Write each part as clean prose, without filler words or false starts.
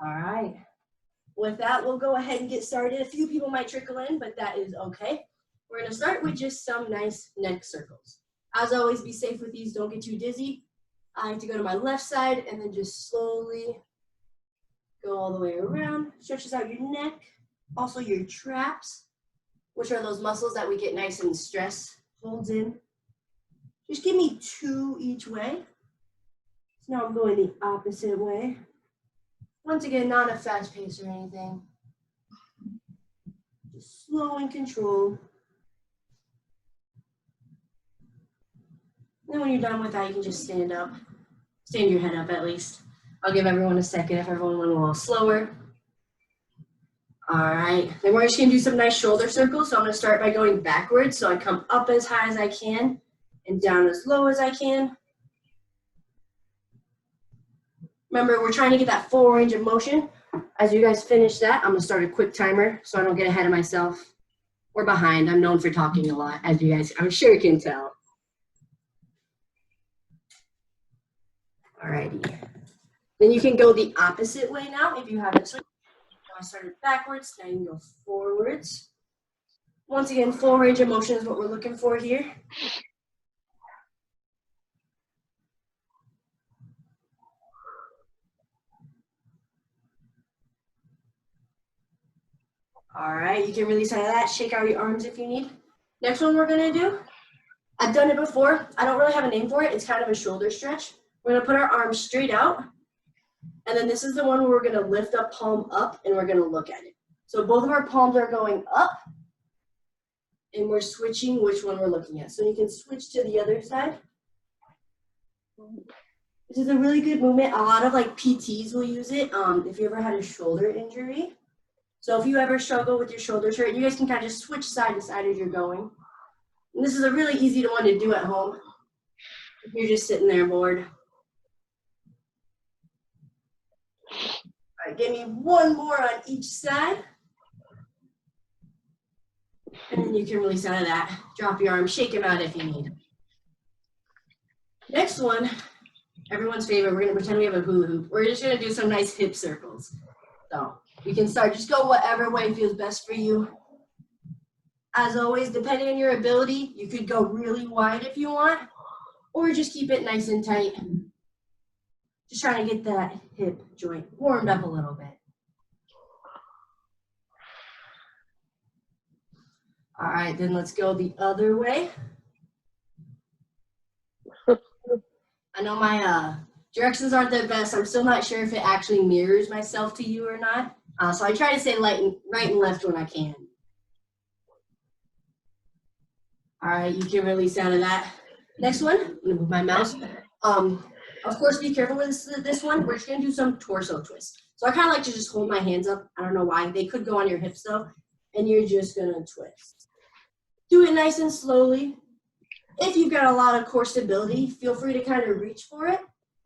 All right. With that, we'll go ahead and get started. A few people might trickle in, but that is okay. We're going to start with just some nice neck circles. As always, be safe with these. Don't get too dizzy. I like to go to my left side and then just slowly go all the way around. Stretches out your neck, also your traps, which are those muscles that we get nice and stressed, holds in. Just give me 2 each way. So now I'm going the opposite way. Once again, not a fast pace or anything. Just slow and controlled. Then when you're done with that, you can just stand up. Stand your head up at least. I'll give everyone a second if everyone went a little slower. All right, then we're just gonna do some nice shoulder circles. So I'm gonna start by going backwards. So I come up as high as I can and down as low as I can. Remember, we're trying to get that full range of motion. As you guys finish that, I'm gonna start a quick timer so I don't get ahead of myself or behind. I'm known for talking a lot, as you guys, I'm sure can tell. All righty. Then you can go the opposite way now if you haven't. So I started backwards, now you can go forwards. Once again, full range of motion is what we're looking for here. All right, you can release out of that. Shake out your arms if you need. Next one we're gonna do, I've done it before. I don't really have a name for it. It's kind of a shoulder stretch. We're gonna put our arms straight out. And then this is the one where we're gonna lift up, palm up, and we're gonna look at it. So both of our palms are going up, and we're switching which one we're looking at. So you can switch to the other side. This is a really good movement. A lot of like PTs will use it if you ever had a shoulder injury. So if you ever struggle with your shoulders hurt, you guys can kind of just switch side to side as you're going. And this is a really easy one to do at home if you're just sitting there bored. All right, give me one more on each side. And then you can release out of that. Drop your arms, shake them out if you need. Next one, everyone's favorite, we're gonna pretend we have a hula hoop. We're just gonna do some nice hip circles. So you can start, just go whatever way feels best for you. As always, depending on your ability, you could go really wide if you want, or just keep it nice and tight. Just trying to get that hip joint warmed up a little bit. All right, then let's go the other way. I know my directions aren't the best. I'm still not sure if it actually mirrors myself to you or not. So I try to say right and left when I can. All right, you can release out of that. Next one, I'm gonna move my mouse. Of course, be careful with this one. We're just gonna do some torso twists. So I kind of like to just hold my hands up. I don't know why. They could go on your hips though, and you're just gonna twist. Do it nice and slowly. If you've got a lot of core stability, feel free to kind of reach for it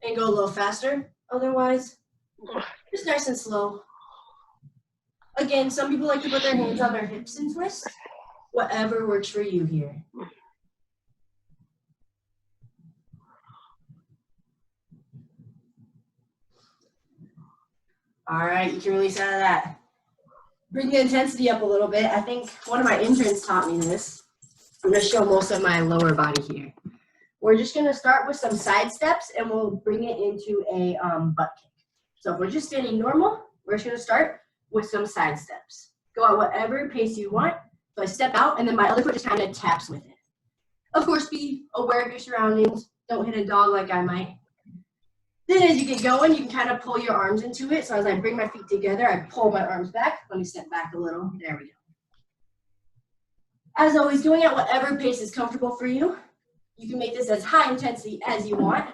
and go a little faster. Otherwise, just nice and slow. Again, some people like to put their hands on their hips and twist. Whatever works for you here. All right, you can release out of that. Bring the intensity up a little bit. I think one of my interns taught me this. I'm gonna show most of my lower body here. We're just gonna start with some side steps and we'll bring it into a butt kick. So if we're just standing normal, we're just gonna start with some side steps. Go at whatever pace you want. So I step out and then my other foot just kind of taps with it. Of course, be aware of your surroundings. Don't hit a dog like I might. Then as you get going, you can kind of pull your arms into it. So as I bring my feet together, I pull my arms back. Let me step back a little. There we go. As always, going at whatever pace is comfortable for you. You can make this as high intensity as you want.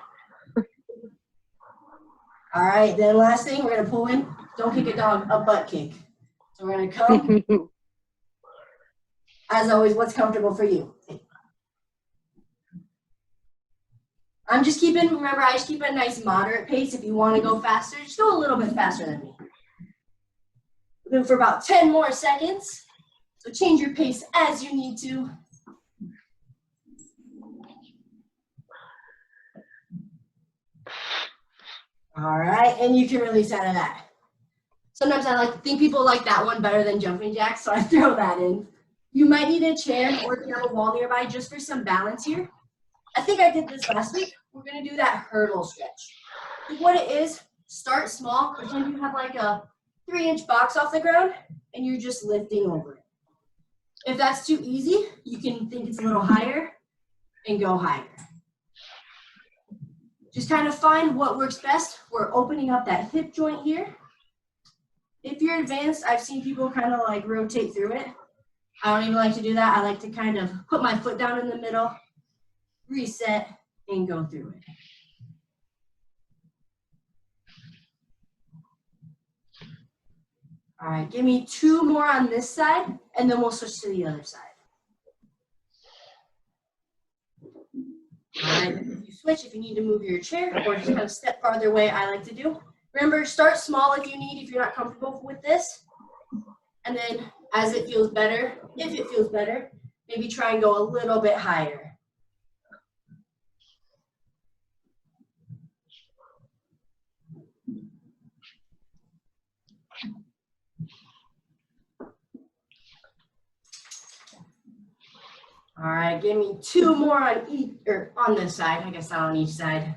All right, then last thing, we're gonna pull in. Don't kick a dog, a butt kick. So we're gonna come. As always, what's comfortable for you? I'm just keeping, remember, I just keep a nice moderate pace. If you want to go faster, just go a little bit faster than me. We'll do for about 10 more seconds. So change your pace as you need to. All right, and you can release out of that. Sometimes I think people like that one better than jumping jacks, so I throw that in. You might need a chair or if you have a wall nearby just for some balance here. I think I did this last week. We're gonna do that hurdle stretch. So what it is, start small. Pretend you have like a 3-inch box off the ground and you're just lifting over it. If that's too easy, you can think it's a little higher and go higher. Just kind of find what works best. We're opening up that hip joint here. If you're advanced, I've seen people kind of like rotate through it. I don't even like to do that. I like to kind of put my foot down in the middle, reset, and go through it. All right, give me 2 more on this side, and then we'll switch to the other side. All right, if you switch, if you need to move your chair or just kind of step farther away, I like to do. Remember, start small if you need, if you're not comfortable with this. And then as it feels better, if it feels better, maybe try and go a little bit higher. All right, give me 2 more on each, or on this side. I guess not on each side.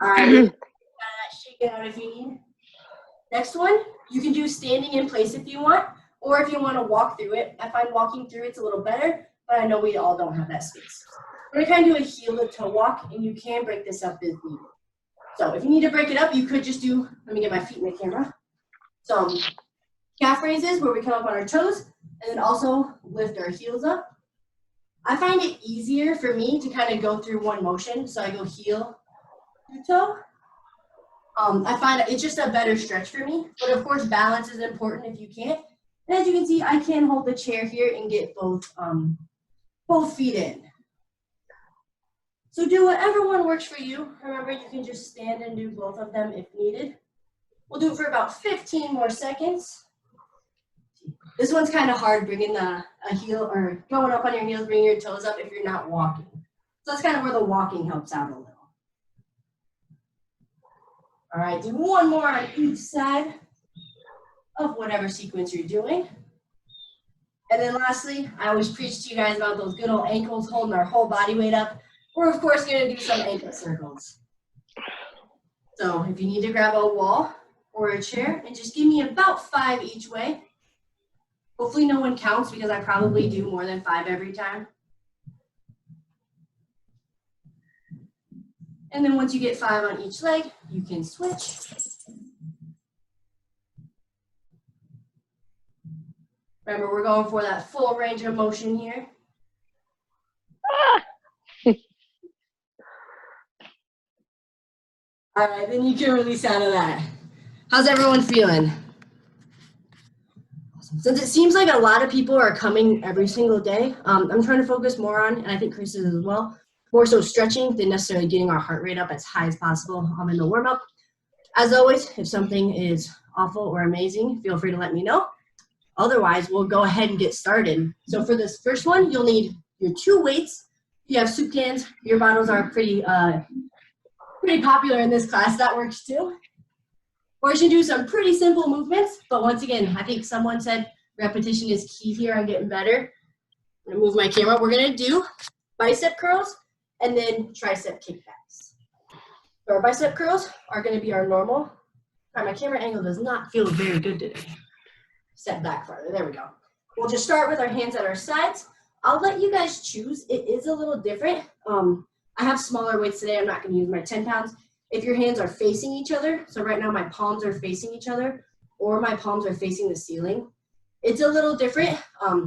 All right, shake it out if you need. Next one, you can do standing in place if you want, or if you want to walk through it. I find walking through it's a little better, but I know we all don't have that space. We're gonna kind of do a heel to toe walk, and you can break this up if needed. So if you need to break it up, you could just do, let me get my feet in the camera. Some calf raises where we come up on our toes, and then also lift our heels up. I find it easier for me to kind of go through one motion, so I go heel to toe. I find it's just a better stretch for me, but of course balance is important if you can't. And as you can see, I can hold the chair here and get both feet in. So do whatever one works for you. Remember, you can just stand and do both of them if needed. We'll do it for about 15 more seconds. This one's kind of hard, bringing a heel or going up on your heels, bringing your toes up if you're not walking. So that's kind of where the walking helps out a little. All right, do 1 more on each side of whatever sequence you're doing. And then lastly, I always preach to you guys about those good old ankles holding our whole body weight up. We're of course gonna do some ankle circles. So if you need to grab a wall or a chair and just give me about 5 each way. Hopefully no one counts because I probably do more than 5 every time. And then once you get 5 on each leg, you can switch. Remember, we're going for that full range of motion here. All right, then you can release out of that. How's everyone feeling? Awesome. Since it seems like a lot of people are coming every single day, I'm trying to focus more on, and I think Chris is as well, more so stretching than necessarily getting our heart rate up as high as possible in the warm-up. As always, if something is awful or amazing, feel free to let me know. Otherwise, we'll go ahead and get started. So for this first one, you'll need your 2 weights. If you have soup cans, beer bottles are pretty popular in this class. That works too. We're going to do some pretty simple movements, but once again, I think someone said repetition is key here on getting better. I'm going to move my camera. We're going to do bicep curls and then tricep kickbacks. So our bicep curls are going to be our normal. All right, my camera angle does not feel very good today. Step back farther. There we go. We'll just start with our hands at our sides. I'll let you guys choose. It is a little different. I have smaller weights today. I'm not going to use my 10 pounds. If your hands are facing each other, so right now my palms are facing each other, or my palms are facing the ceiling, it's a little different.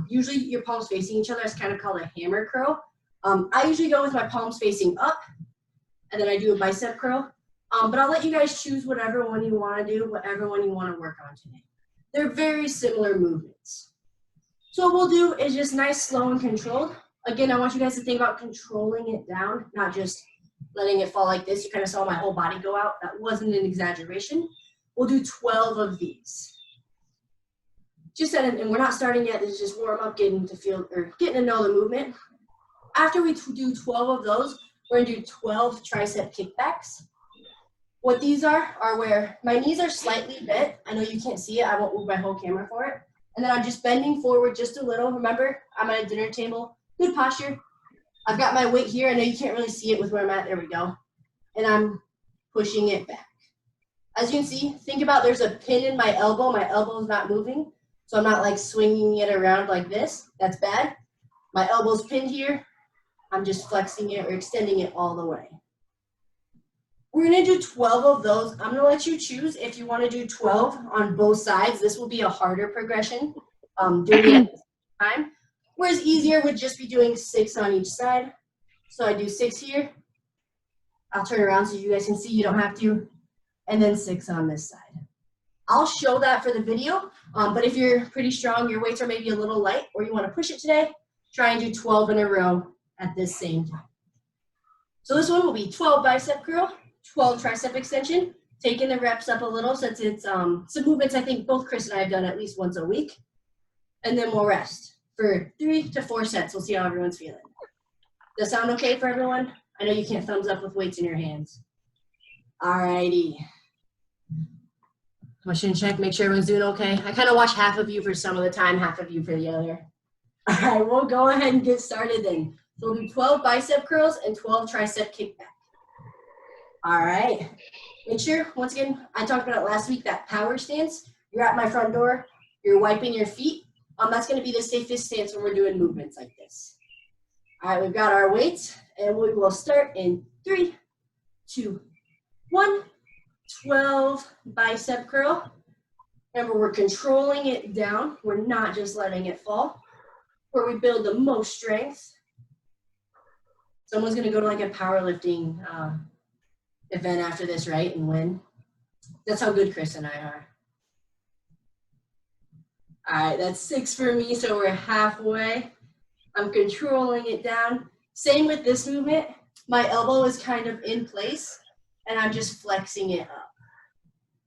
Usually your palms facing each other is kind of called a hammer curl. I usually go with my palms facing up, and then I do a bicep curl. But I'll let you guys choose whatever one you want to do, whatever one you want to work on today. They're very similar movements. So what we'll do is just nice, slow, and controlled. Again, I want you guys to think about controlling it down, not just letting it fall like this. You kind of saw my whole body go out. That wasn't an exaggeration. We'll do 12 of these. And we're not starting yet. This is just warm up, getting to know the movement. After we do 12 of those, we're gonna do 12 tricep kickbacks. What these are where my knees are slightly bent. I know you can't see it. I won't move my whole camera for it. And then I'm just bending forward just a little. Remember, I'm at a dinner table. Good posture. I've got my weight here. I know you can't really see it with where I'm at. There we go. And I'm pushing it back. As you can see, think about there's a pin in my elbow. My elbow is not moving. So I'm not like swinging it around like this. That's bad. My elbow's pinned here. I'm just flexing it or extending it all the way. We're gonna do 12 of those. I'm gonna let you choose if you wanna do 12 on both sides. This will be a harder progression, doing it at the same time. Whereas easier would just be doing 6 on each side. So I do 6 here. I'll turn around so you guys can see, you don't have to. And then 6 on this side. I'll show that for the video, but if you're pretty strong, your weights are maybe a little light, or you wanna push it today, try and do 12 in a row at this same time. So this one will be 12 bicep curl, 12 tricep extension, taking the reps up a little since it's some movements I think both Chris and I have done at least once a week. And then we'll rest for 3 to 4 sets. We'll see how everyone's feeling. Does that sound okay for everyone? I know you can't thumbs up with weights in your hands. Alrighty. Question check, make sure everyone's doing okay. I kind of watch half of you for some of the time, half of you for the other. All right, we'll go ahead and get started then. So we'll do 12 bicep curls and 12 tricep kickback. All right. Make sure, once again, I talked about it last week, that power stance. You're at my front door. You're wiping your feet. That's going to be the safest stance when we're doing movements like this. All right, we've got our weights, and we will start in 3, 2, 1. 12 bicep curl. Remember, we're controlling it down. We're not just letting it fall. Where we build the most strength. Someone's going to go to like a powerlifting event after this, right, and win. That's how good Chris and I are. All right, that's 6 for me, so we're halfway. I'm controlling it down. Same with this movement. My elbow is kind of in place, and I'm just flexing it up.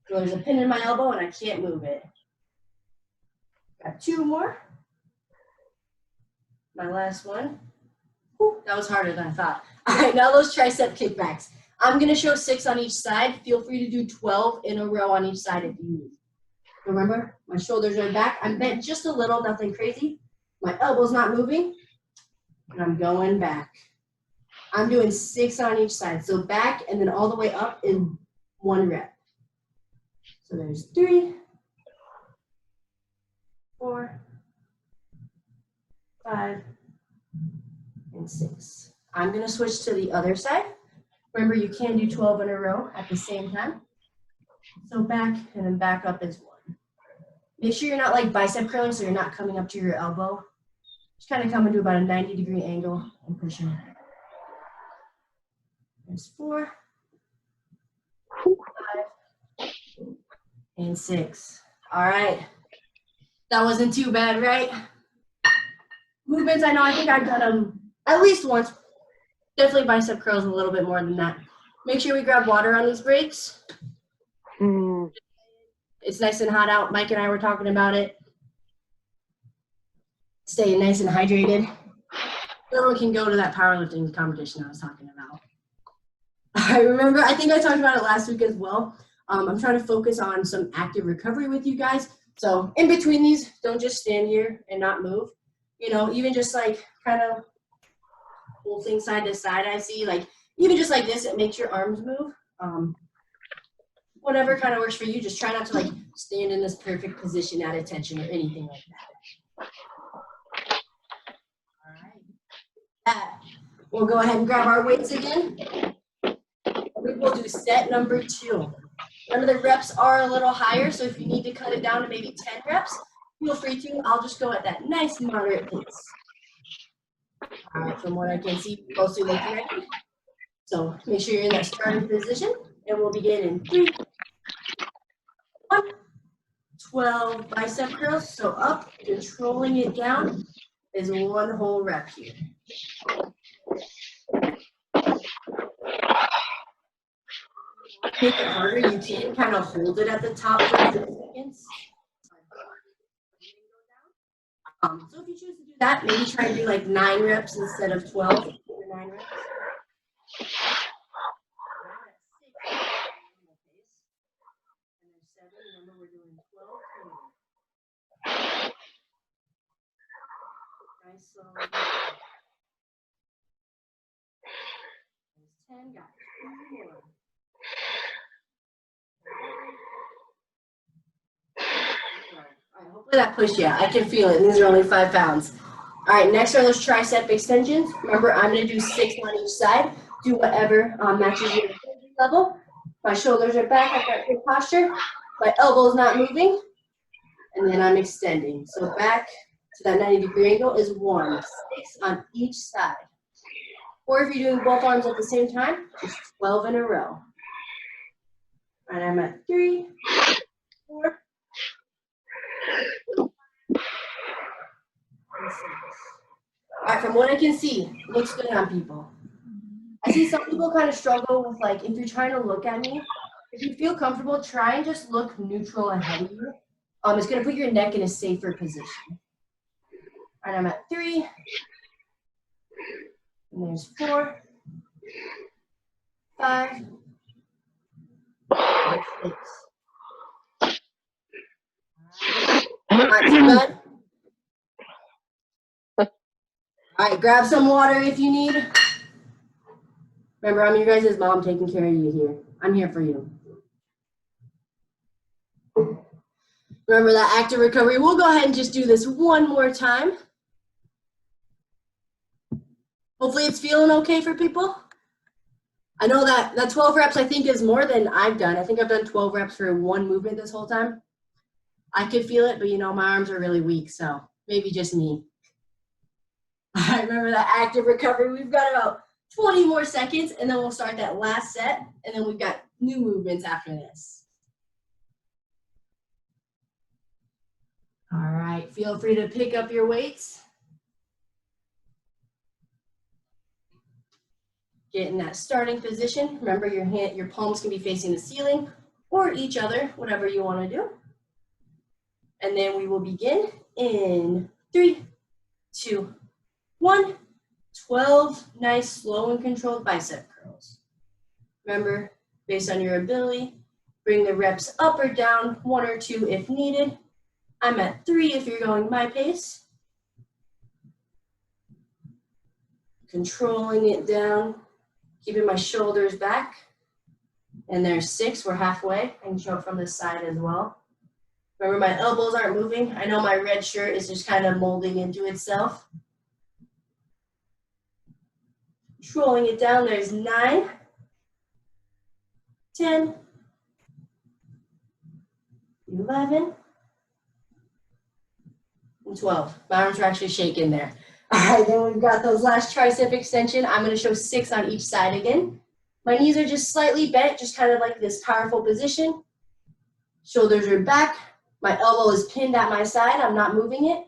So there's a pin in my elbow, and I can't move it. Got 2 more. My last one. Whew, that was harder than I thought. All right, now those tricep kickbacks. I'm going to show 6 on each side. Feel free to do 12 in a row on each side if you need. Remember, my shoulders are back. I'm bent just a little, nothing crazy. My elbow's not moving, and I'm going back. I'm doing 6 on each side. So back and then all the way up in 1 rep. So there's 3, 4, 5, and 6. I'm going to switch to the other side. Remember, you can do 12 in a row at the same time. So back and then back up is 1. Make sure you're not like bicep curling, so you're not coming up to your elbow. Just kind of come into about a 90-degree angle and pushing. There's 4, 5, and 6. All right. That wasn't too bad, right? Movements, I know, I think I've done them at least once. Definitely bicep curls a little bit more than that. Make sure we grab water on these breaks. It's nice and hot out. Mike and I were talking about it. Staying nice and hydrated. Everyone can go to that powerlifting competition I was talking about. I remember, I think I talked about it last week as well. I'm trying to focus on some active recovery with you guys. So in between these, don't just stand here and not move. You know, even just like kind of pulsing side to side, I see. Like even just like this, it makes your arms move. Whatever kind of works for you. Just try not to like stand in this perfect position at attention or anything like that. All right. We'll go ahead and grab our weights again. We will do set number 2. Remember the reps are a little higher, so if you need to cut it down to maybe 10 reps, feel free to. I'll just go at that nice moderate pace. All right, from what I can see, mostly looking right here. So make sure you're in that starting position, and we'll begin in 3, 1, 12 bicep curls. So up, controlling it down is 1 whole rep here. Make it harder, you can kind of hold it at the top for a few seconds. So if you choose to do that, maybe try to do like 9 reps instead of 12. 9 reps. Nice, slowly. There's 10, got 2 more. All right, hopefully that pushed you. I can feel it. These are only 5 pounds. All right, next are those tricep extensions. Remember, I'm going to do 6 on each side. Do whatever matches your energy level. My shoulders are back. I've got good posture. My elbow's not moving. And then I'm extending. So back to that 90-degree angle is 1. 6 on each side. Or if you're doing both arms at the same time, just 12 in a row. And I'm at 3, 4, and 6. All right, from what I can see, looks good on people. I see some people kind of struggle with, like, if you're trying to look at me, if you feel comfortable, try and just look neutral ahead of you. It's going to put your neck in a safer position. All right, I'm at 3. And there's 4, 5, and 6. Not too bad. All right, grab some water if you need. Remember, I'm your guys' mom taking care of you here. I'm here for you. Remember that active recovery. We'll go ahead and just do this one more time. Hopefully it's feeling okay for people. I know that 12 reps I think is more than I've done. I think I've done 12 reps for one movement this whole time. I could feel it, but you know, my arms are really weak, so maybe just me. All right, remember that active recovery. We've got about 20 more seconds, and then we'll start that last set, and then we've got new movements after this. All right, feel free to pick up your weights. Get in that starting position. Remember, your palms can be facing the ceiling or each other, whatever you want to do. And then we will begin in 3, 2, 1. 12 nice, slow and controlled bicep curls. Remember, based on your ability, bring the reps up or down, 1 or 2 if needed. I'm at 3 if you're going my pace. Controlling it down, keeping my shoulders back. And there's 6, we're halfway. I can show it from this side as well. Remember, my elbows aren't moving. I know my red shirt is just kind of molding into itself. Controlling it down, there's 9, 10, 11, and 12. My arms are actually shaking there. All right, then we've got those last tricep extension. I'm going to show 6 on each side again. My knees are just slightly bent, just kind of like this powerful position. Shoulders are back. My elbow is pinned at my side. I'm not moving it.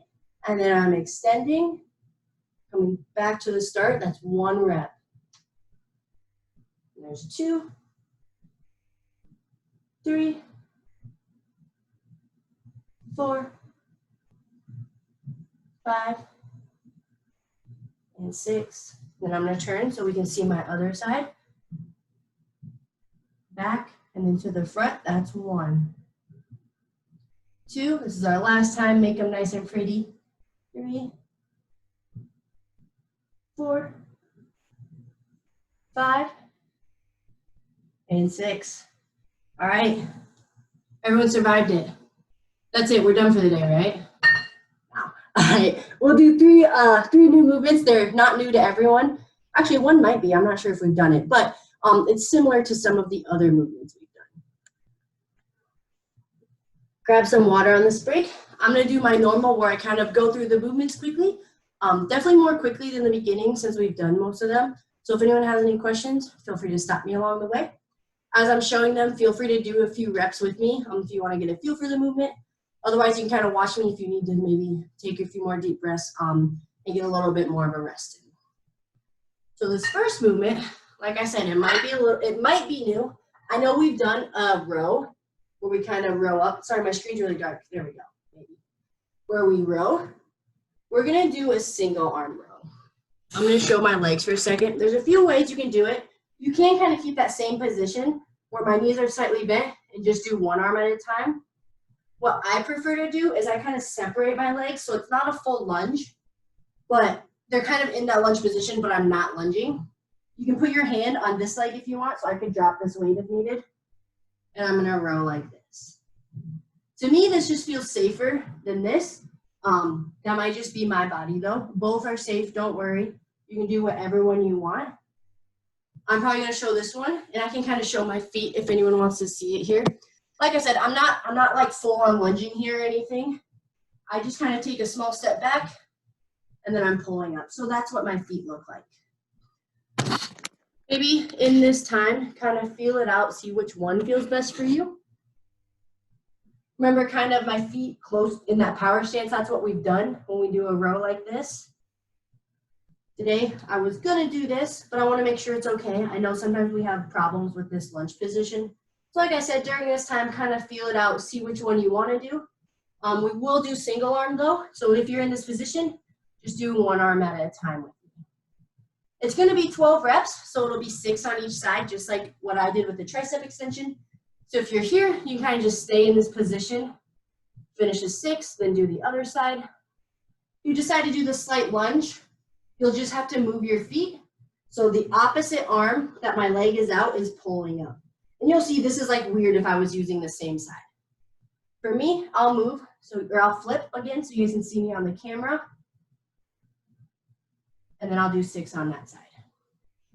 And then I'm extending, coming back to the start. That's 1 rep. And there's 2, 3, 4, 5, and 6. Then I'm going to turn so we can see my other side. Back and then to the front. That's 1. 2, this is our last time. Make them nice and pretty. 3, 4, 5, and 6. All right. Everyone survived it. That's it. We're done for the day, right? Wow. All right. We'll do 3 new movements. They're not new to everyone. Actually, 1 might be. I'm not sure if we've done it, but it's similar to some of the other movements we've done. Grab some water on this break. I'm going to do my normal where I kind of go through the movements quickly. Definitely more quickly than the beginning since we've done most of them. So if anyone has any questions, feel free to stop me along the way. As I'm showing them, feel free to do a few reps with me if you want to get a feel for the movement. Otherwise, you can kind of watch me if you need to maybe take a few more deep breaths and get a little bit more of a rest in. So this first movement, like I said, it might be new. I know we've done a row where we kind of row up. Sorry, my screen's really dark. There we go. Maybe. Where we row. We're going to do a single arm row. I'm going to show my legs for a second. There's a few ways you can do it. You can kind of keep that same position where my knees are slightly bent and just do 1 arm at a time. What I prefer to do is I kind of separate my legs so it's not a full lunge, but they're kind of in that lunge position, but I'm not lunging. You can put your hand on this leg if you want, so I could drop this weight if needed. And I'm gonna row like this. To me, this just feels safer than this. That might just be my body though. Both are safe, don't worry. You can do whatever one you want. I'm probably gonna show this one, and I can kind of show my feet if anyone wants to see it here. Like I said, I'm not like full on lunging here or anything. I just kind of take a small step back, and then I'm pulling up. So that's what my feet look like. Maybe in this time, kind of feel it out, see which one feels best for you. Remember, kind of my feet close in that power stance. That's what we've done when we do a row like this. Today, I was gonna do this, but I wanna make sure it's okay. I know sometimes we have problems with this lunge position. So like I said, during this time, kind of feel it out, see which one you wanna do. We will do single arm though. So if you're in this position, just do one arm at a time with me. It's gonna be 12 reps, so it'll be 6 on each side, just like what I did with the tricep extension. So if you're here, you can kind of just stay in this position, finish a 6, then do the other side. If you decide to do the slight lunge, you'll just have to move your feet. So the opposite arm that my leg is out is pulling up. And you'll see this is like weird if I was using the same side. For me, I'll move, or I'll flip again so you guys can see me on the camera. And then I'll do 6 on that side.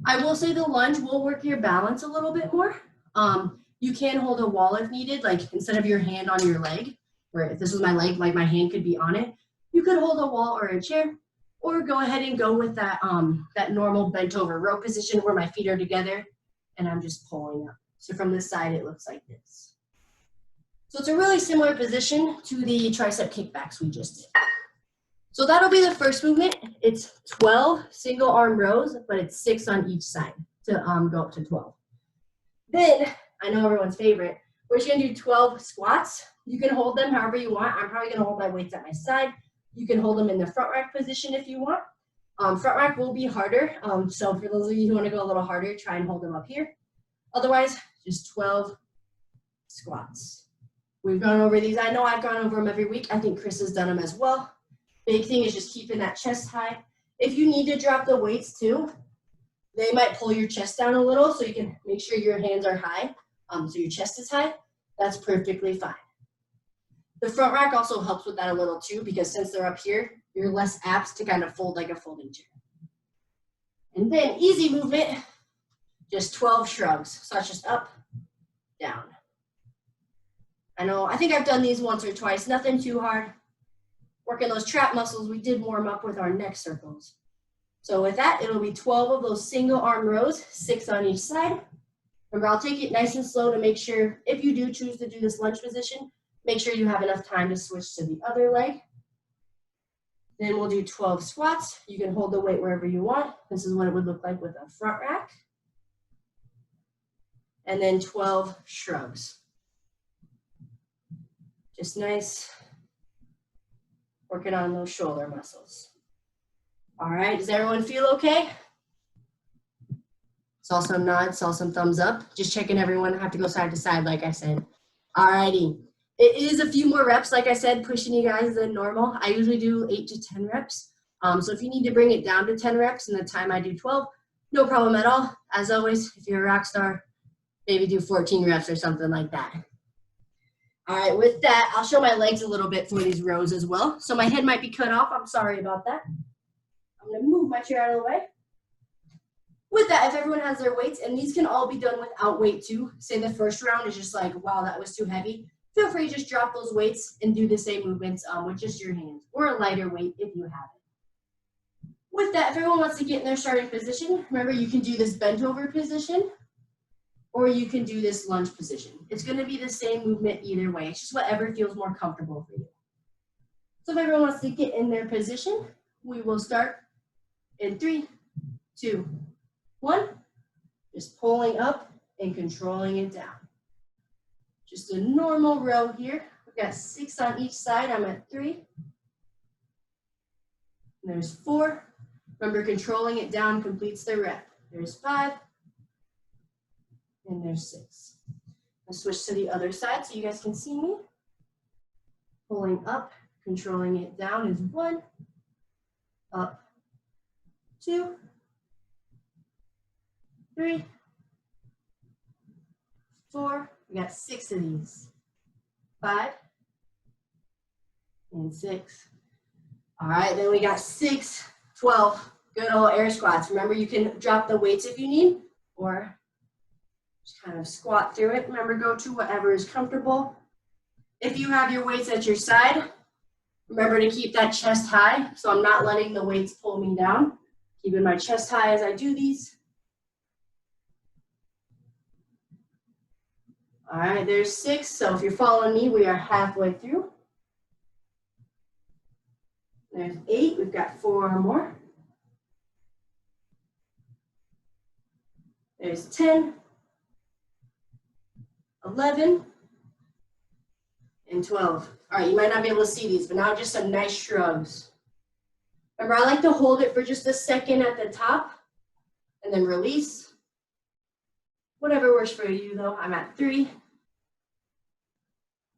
I will say the lunge will work your balance a little bit more. You can hold a wall if needed, like instead of your hand on your leg, where if this was my leg, like my hand could be on it, you could hold a wall or a chair, or go ahead and go with that, that normal bent over row position where my feet are together and I'm just pulling up. So from this side, it looks like this. So it's a really similar position to the tricep kickbacks we just did. So that'll be the first movement. It's 12 single arm rows, but it's 6 on each side to go up to 12. Then, I know everyone's favorite, we're just gonna do 12 squats. You can hold them however you want. I'm probably gonna hold my weights at my side. You can hold them in the front rack position if you want. Front rack will be harder. So for those of you who wanna go a little harder, try and hold them up here. Otherwise, just 12 squats. We've gone over these. I know I've gone over them every week. I think Chris has done them as well. Big thing is just keeping that chest high. If you need to drop the weights too, they might pull your chest down a little so you can make sure your hands are high, so your chest is high. That's perfectly fine. The front rack also helps with that a little too, because since they're up here, you're less apt to kind of fold like a folding chair. And then easy movement, just 12 shrugs. So that's just up, down. I think I've done these once or twice, nothing too hard. Working those trap muscles, we did warm up with our neck circles. So with that, it'll be 12 of those single arm rows, 6 on each side. Remember, I'll take it nice and slow to make sure, if you do choose to do this lunge position, make sure you have enough time to switch to the other leg. Then we'll do 12 squats. You can hold the weight wherever you want. This is what it would look like with a front rack. And then 12 shrugs. Just nice, working on those shoulder muscles. All right, does everyone feel okay? Saw some nods, saw some thumbs up. Just checking everyone, I have to go side to side like I said. All righty, it is a few more reps, like I said, pushing you guys than normal. I usually do 8 to 10 reps. So if you need to bring it down to 10 reps in the time I do 12, no problem at all. As always, if you're a rock star, maybe do 14 reps or something like that. All right, with that, I'll show my legs a little bit for these rows as well. So my head might be cut off, I'm sorry about that. I'm gonna move my chair out of the way. With that, if everyone has their weights, and these can all be done without weight too, say the first round is just like, wow, that was too heavy, feel free to just drop those weights and do the same movements with just your hands, or a lighter weight if you have it. With that, if everyone wants to get in their starting position, remember you can do this bent over position, or you can do this lunge position. It's gonna be the same movement either way. It's just whatever feels more comfortable for you. So if everyone wants to get in their position, we will start in 3, 2, 1. Just pulling up and controlling it down. Just a normal row here. We've got 6 on each side. I'm at 3. And there's 4. Remember, controlling it down completes the rep. There's 5. And there's 6. I'll switch to the other side so you guys can see me. Pulling up, controlling it down is 1, up, 2, 3, 4. We got 6 of these. 5 and 6. All right, then we got 6, 12. Good old air squats. Remember, you can drop the weights if you need, or just kind of squat through it. Remember, go to whatever is comfortable. If you have your weights at your side, remember to keep that chest high, so I'm not letting the weights pull me down. Keeping my chest high as I do these. All right, there's 6. So if you're following me, we are halfway through. There's 8. We've got 4 more. There's 10, 11, and 12. All right, you might not be able to see these, but now just some nice shrugs. Remember, I like to hold it for just a second at the top and then release. Whatever works for you, though. I'm at 3.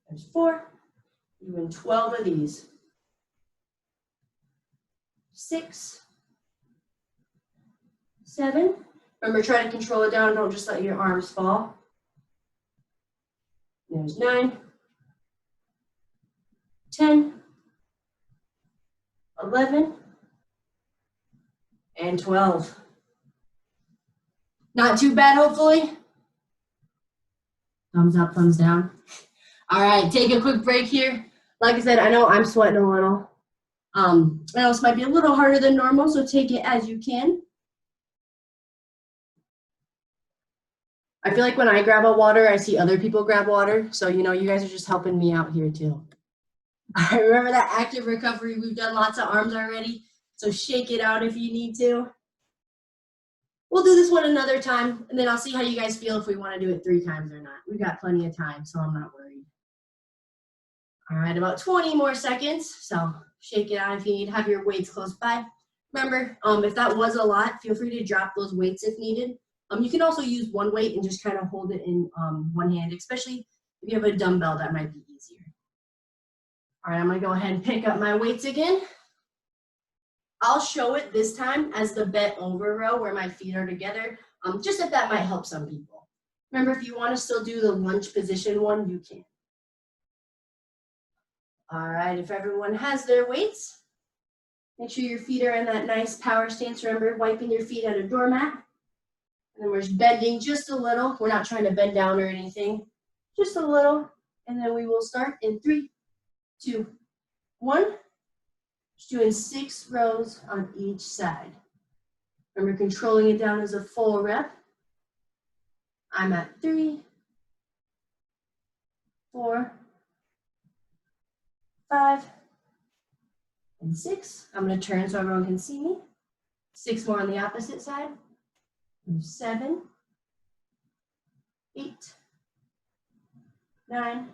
There's 4. Doing 12 of these. 6, 7. Remember, try to control it down. Don't just let your arms fall. There's 9, 10, 11, and 12. Not too bad, hopefully. Thumbs up, thumbs down. All right, take a quick break here. Like I said, I know I'm sweating a little. I know this might be a little harder than normal, so take it as you can. I feel like when I grab a water, I see other people grab water. So, you know, you guys are just helping me out here too. I remember that active recovery. We've done lots of arms already. So shake it out if you need to. We'll do this one another time, and then I'll see how you guys feel if we want to do it 3 times or not. We've got plenty of time, so I'm not worried. All right, about 20 more seconds. So shake it out if you need. Have your weights close by. Remember, if that was a lot, feel free to drop those weights if needed. You can also use one weight and just kind of hold it in one hand, especially if you have a dumbbell, that might be easier. All right, I'm gonna go ahead and pick up my weights again. I'll show it this time as the bent over row where my feet are together, just if that might help some people. Remember, if you wanna still do the lunge position one, you can. All right, if everyone has their weights, make sure your feet are in that nice power stance. Remember, wiping your feet at a doormat. And then we're just bending just a little. We're not trying to bend down or anything. Just a little. And then we will start in 3, 2, 1. Just doing 6 rows on each side. Remember, controlling it down as a full rep. I'm at 3, 4, 5, and 6. I'm going to turn so everyone can see me. 6 more on the opposite side. 7, 8, 9.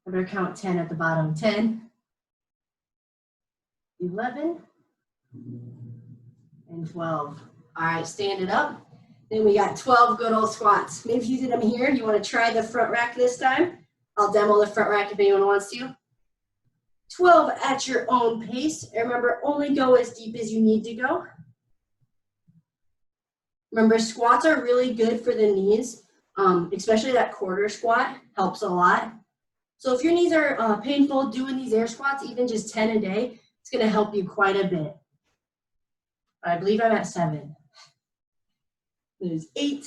I better count 10 at the bottom. 10, 11, and 12. All right, stand it up. Then we got 12 good old squats. Maybe if you did them here, you want to try the front rack this time. I'll demo the front rack if anyone wants to. 12 at your own pace. And remember, only go as deep as you need to go. Remember, squats are really good for the knees, especially that quarter squat helps a lot. So if your knees are painful doing these air squats, even just 10 a day, it's going to help you quite a bit. I believe I'm at 7. There's 8,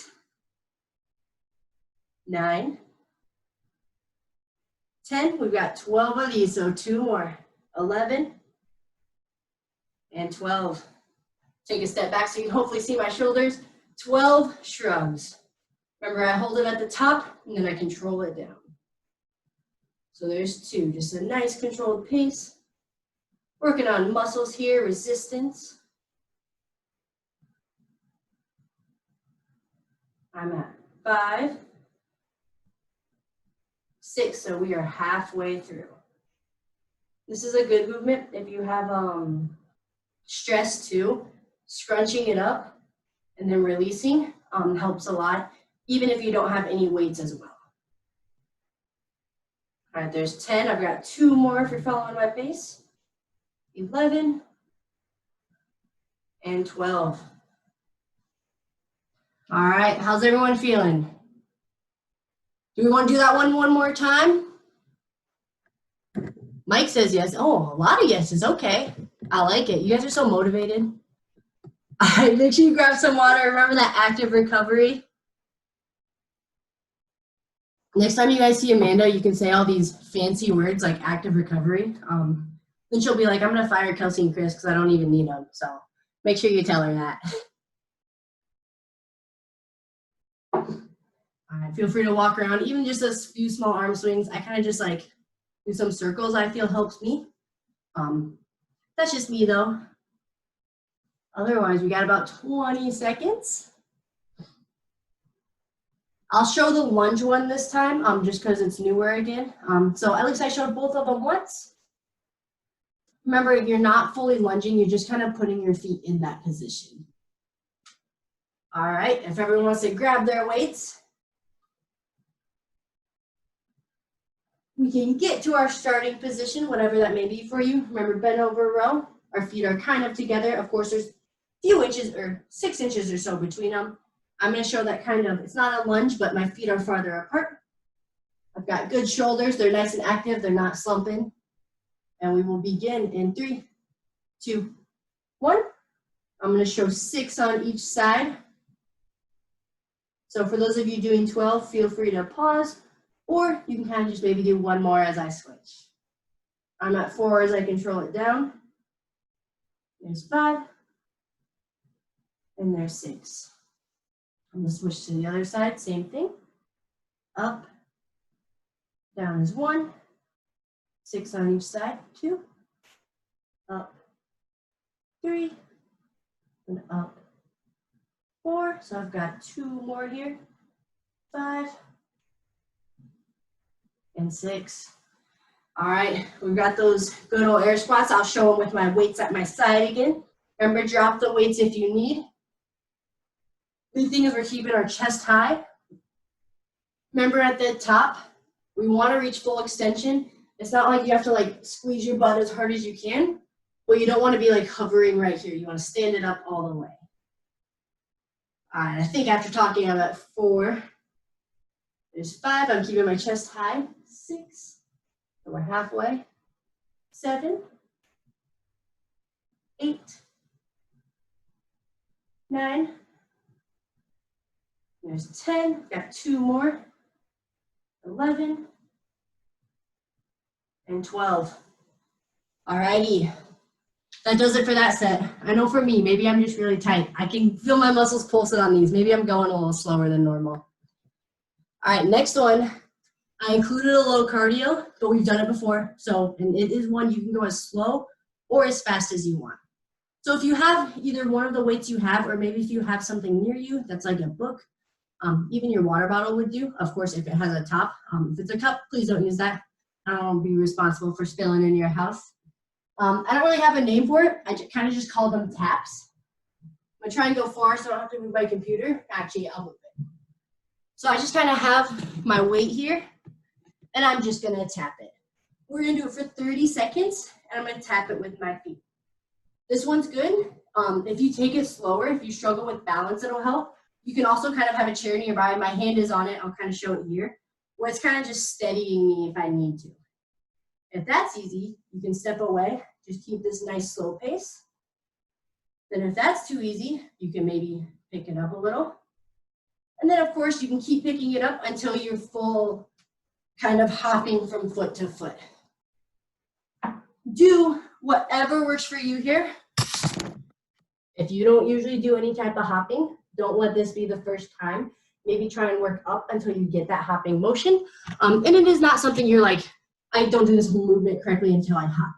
9, 10. We've got 12 of these, so 2 more. 11 and 12. Take a step back so you can hopefully see my shoulders. 12 shrugs. Remember, I hold it at the top and then I control it down. So there's 2, just a nice controlled pace. Working on muscles here, resistance. I'm at 5, 6, so we are halfway through. This is a good movement if you have stress too. Scrunching it up and then releasing helps a lot, even if you don't have any weights as well. All right, there's 10. I've got 2 more if you're following my pace. 11 and 12. All right, how's everyone feeling? Do we want to do that one more time? Mike says yes. Oh, a lot of yeses. Okay. I like it. You guys are so motivated. All right, make sure you grab some water. Remember that active recovery. Next time you guys see Amanda, you can say all these fancy words like active recovery. Then she'll be like, I'm going to fire Kelsey and Chris because I don't even need them. So make sure you tell her that. All right, feel free to walk around, even just a few small arm swings. I kind of just like do some circles I feel helps me. That's just me though. Otherwise, we got about 20 seconds. I'll show the lunge one this time, just because it's newer again. So at least I showed both of them once. Remember, you're not fully lunging, you're just kind of putting your feet in that position. All right, if everyone wants to grab their weights, we can get to our starting position, whatever that may be for you. Remember, bent over row. Our feet are kind of together. Of course, there's a few inches or 6 inches or so between them. I'm going to show that kind of, it's not a lunge, but my feet are farther apart. I've got good shoulders. They're nice and active. They're not slumping. And we will begin in 3, 2, 1. I'm going to show 6 on each side. So for those of you doing 12, feel free to pause. Or you can kind of just maybe do one more as I switch. I'm at 4 as I control it down. There's 5. And there's 6. I'm going to switch to the other side, same thing. Up, down is 1. 6 on each side, 2. Up, 3. And up, 4. So I've got 2 more here. 5. And 6. All right, we've got those good old air squats. I'll show them with my weights at my side again. Remember, drop the weights if you need. The thing is we're keeping our chest high. Remember at the top, we want to reach full extension. It's not like you have to like squeeze your butt as hard as you can, but you don't want to be like hovering right here. You want to stand it up all the way. All right, I think after talking, I'm at 4. There's 5, I'm keeping my chest high. 6, so we're halfway. 7, 8, 9, there's 10, got 2 more. 11, and 12. All righty, that does it for that set. I know for me, maybe I'm just really tight. I can feel my muscles pulsing on these. Maybe I'm going a little slower than normal. All right, next one. I included a low cardio, but we've done it before. So, and it is one you can go as slow or as fast as you want. So if you have either one of the weights you have, or maybe if you have something near you that's like a book, even your water bottle would do, of course, if it has a top. If it's a cup, please don't use that. I don't want to be responsible for spilling in your house. I don't really have a name for it. I kind of just call them taps. I'm going to try and go far so I don't have to move my computer. Actually, I'll move it. So I just kind of have my weight here, and I'm just going to tap it. We're going to do it for 30 seconds, and I'm going to tap it with my feet. This one's good. If you take it slower, if you struggle with balance, it'll help. You can also kind of have a chair nearby. My hand is on it. I'll kind of show it here, where it's kind of just steadying me if I need to. If that's easy, you can step away. Just keep this nice slow pace. Then if that's too easy, you can maybe pick it up a little. And then, of course, you can keep picking it up until you're full kind of hopping from foot to foot. Do whatever works for you here. If you don't usually do any type of hopping, don't let this be the first time. Maybe try and work up until you get that hopping motion. And it is not something you're like, I don't do this movement correctly until I hop.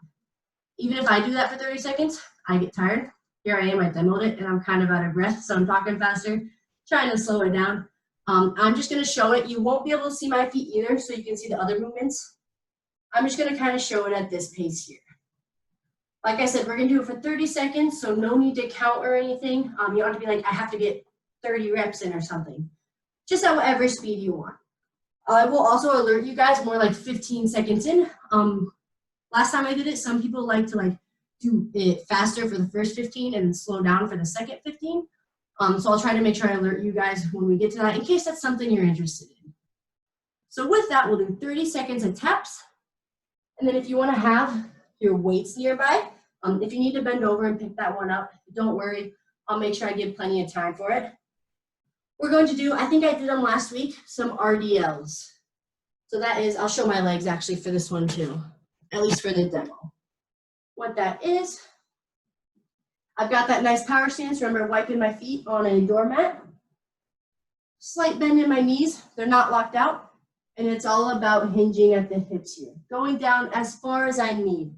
Even if I do that for 30 seconds, I get tired. Here I am, I demoed it, and I'm kind of out of breath, so I'm talking faster, trying to slow it down. I'm just gonna show it. You won't be able to see my feet either, so you can see the other movements. I'm just gonna kind of show it at this pace here. Like I said, we're gonna do it for 30 seconds, so no need to count or anything. You don't have to be like, I have to get 30 reps in or something. Just at whatever speed you want. I will also alert you guys more like 15 seconds in. Last time I did it, some people like to like do it faster for the first 15 and slow down for the second 15. So I'll try to make sure I alert you guys when we get to that in case that's something you're interested in. So with that, we'll do 30 seconds of taps. And then if you want to have your weights nearby, if you need to bend over and pick that one up, don't worry. I'll make sure I give plenty of time for it. We're going to do, I think I did them last week, some RDLs. So that is, I'll show my legs actually for this one too, at least for the demo. What that is, I've got that nice power stance. Remember, wiping my feet on a doormat. Slight bend in my knees. They're not locked out. And it's all about hinging at the hips here. Going down as far as I need.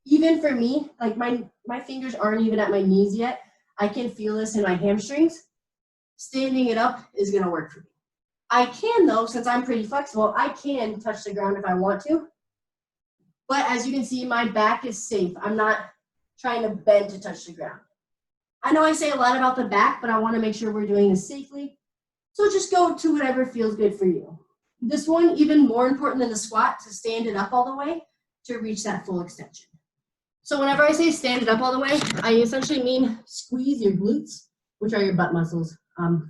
Even for me, like my fingers aren't even at my knees yet. I can feel this in my hamstrings. Standing it up is going to work for me. I can, though, since I'm pretty flexible, I can touch the ground if I want to. But as you can see, my back is safe. I'm not trying to bend to touch the ground. I know I say a lot about the back, but I want to make sure we're doing this safely. So just go to whatever feels good for you. This one, even more important than the squat, to stand it up all the way to reach that full extension. So whenever I say stand it up all the way, I essentially mean squeeze your glutes, which are your butt muscles,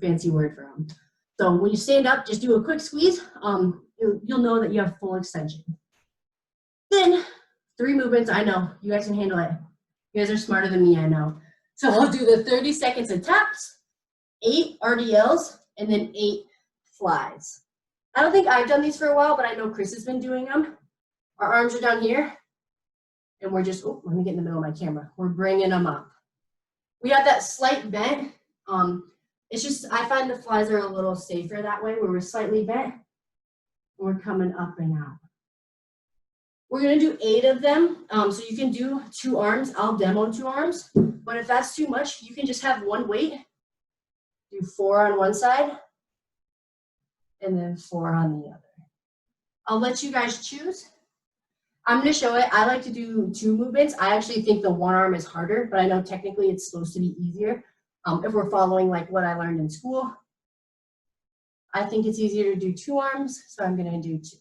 fancy word for them. So when you stand up, just do a quick squeeze. You'll know that you have full extension. Then 3 movements. I know you guys can handle it. You guys are smarter than me, I know. So I'll do the 30 seconds of taps, 8 RDLs, and then 8 flies. I don't think I've done these for a while, but I know Chris has been doing them. Our arms are down here, and we're just, oh, let me get in the middle of my camera. We're bringing them up. We have that slight bent. It's just, I find the flies are a little safer that way, where we're slightly bent, and we're coming up and out. We're gonna do 8 of them, so you can do 2 arms. I'll demo 2 arms, but if that's too much, you can just have one weight. Do 4 on one side, and then 4 on the other. I'll let you guys choose. I'm gonna show it. I like to do 2 movements. I actually think the one arm is harder, but I know technically it's supposed to be easier. If we're following like what I learned in school, I think it's easier to do 2 arms, so I'm gonna do 2.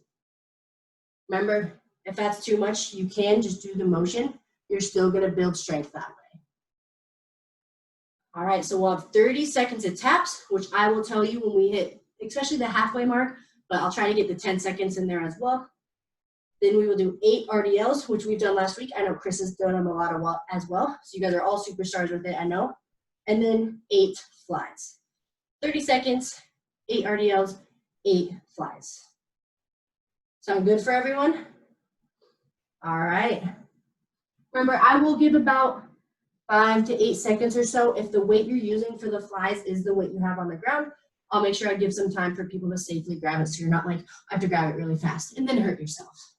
Remember, if that's too much, you can just do the motion. You're still gonna build strength that way. All right, so we'll have 30 seconds of taps, which I will tell you when we hit, especially the halfway mark, but I'll try to get the 10 seconds in there as well. Then we will do 8 RDLs, which we've done last week. I know Chris has done them a lot as well. So you guys are all superstars with it, I know. And then 8 flies. 30 seconds, 8 RDLs, 8 flies. Sound good for everyone? All right. Remember, I will give about 5 to 8 seconds or so. If the weight you're using for the flies is the weight you have on the ground, I'll make sure I give some time for people to safely grab it so you're not like, I have to grab it really fast and then hurt yourself.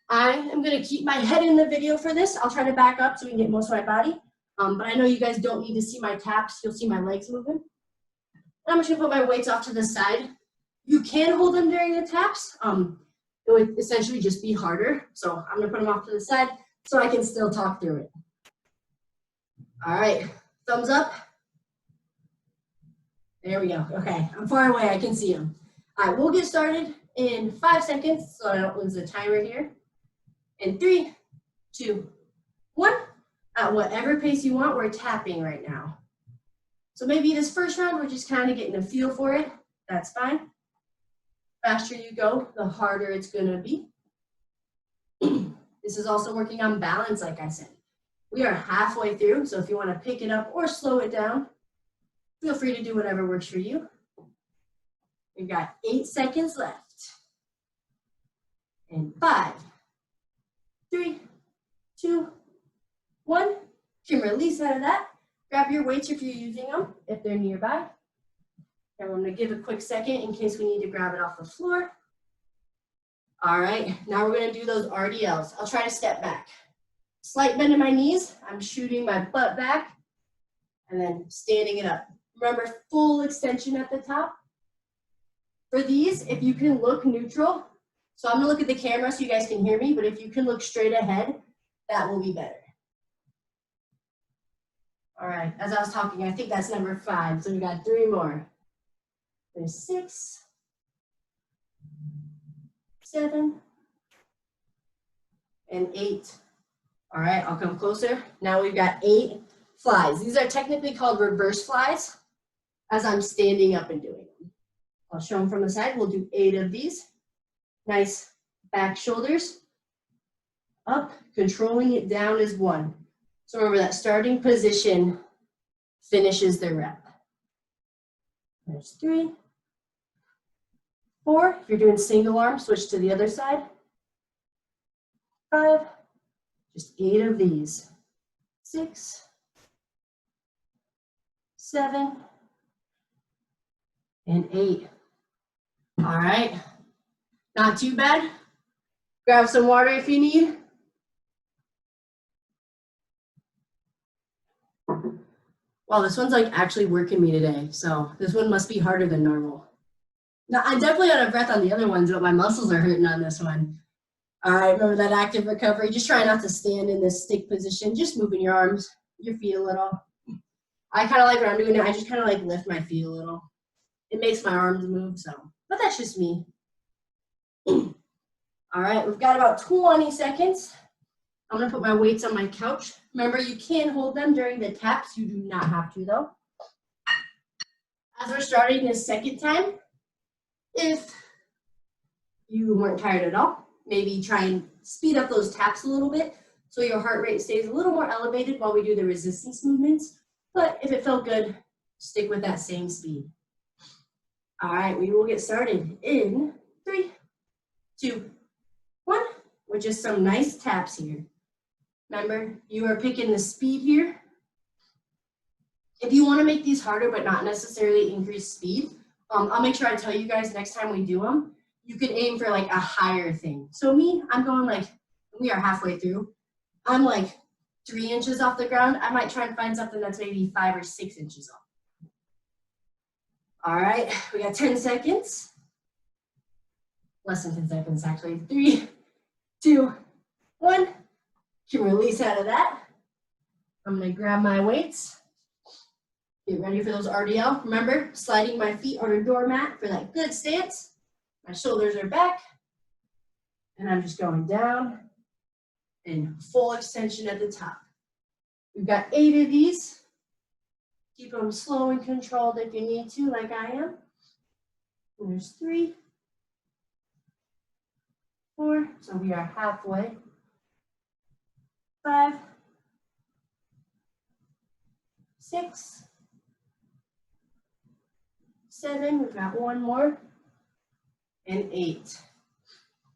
I am going to keep my head in the video for this. I'll try to back up so we can get most of my body. But I know you guys don't need to see my taps. You'll see my legs moving. I'm just going to put my weights off to the side. You can hold them during the taps. It would essentially just be harder. So I'm going to put them off to the side so I can still talk through it. All right, thumbs up. There we go. Okay, I'm far away. I can see them. All right, we'll get started in 5 seconds so I don't lose the timer here. In 3, 2, 1. At whatever pace you want, we're tapping right now. So maybe this first round, we're just kind of getting a feel for it. That's fine. Faster you go, the harder it's going to be. This is also working on balance, like I said. We are halfway through, so if you want to pick it up or slow it down, feel free to do whatever works for you. We've got 8 seconds left. And 5, 3, 2, 1. You can release out of that. Grab your weights if you're using them, if they're nearby. And I'm going to give a quick second in case we need to grab it off the floor. All right, now we're going to do those RDLs. I'll try to step back. Slight bend in my knees. I'm shooting my butt back and then standing it up. Remember, full extension at the top. For these, if you can look neutral, so I'm going to look at the camera so you guys can hear me, but if you can look straight ahead, that will be better. All right, as I was talking, I think that's number 5, so we got 3 more. There's 6, 7, and 8 All right, I'll come closer. Now we've got 8 flies. These are technically called reverse flies as I'm standing up and doing them. I'll show them from the side. We'll do 8 of these. Nice back shoulders. Up, controlling it down is 1. So remember that starting position finishes the rep. There's 3, 4. If you're doing single arm, switch to the other side. 5, just 8 of these. 6, 7, and 8. All right, not too bad. Grab some water if you need. Well, this one's like actually working me today, so this one must be harder than normal. Now, I'm definitely out of breath on the other ones, but my muscles are hurting on this one. All right, remember that active recovery. Just try not to stand in this stick position. Just moving your arms, your feet a little. I kind of like when I'm doing it, I just kind of like lift my feet a little. It makes my arms move, so, but that's just me. All right, we've got about 20 seconds. I'm gonna put my weights on my couch. Remember, you can hold them during the taps. You do not have to though. As we're starting this second time, if you weren't tired at all, maybe try and speed up those taps a little bit so your heart rate stays a little more elevated while we do the resistance movements. But if it felt good, stick with that same speed. All right, we will get started in 3, 2, 1, with just some nice taps here. Remember, you are picking the speed here. If you want to make these harder but not necessarily increase speed, I'll make sure I tell you guys next time we do them, you can aim for like a higher thing. So me, I'm going like, we are halfway through. I'm like 3 inches off the ground. I might try and find something that's maybe 5 or 6 inches off. All right, we got 10 seconds. Less than 10 seconds actually. 3, 2, 1. Can release out of that. I'm gonna grab my weights. Get ready for those RDL. Remember, sliding my feet on a doormat for that good stance. My shoulders are back. And I'm just going down and full extension at the top. We've got 8 of these. Keep them slow and controlled if you need to, like I am. And there's 3, 4, so we are halfway. 5, 6, 7, we've got 1 more, and 8.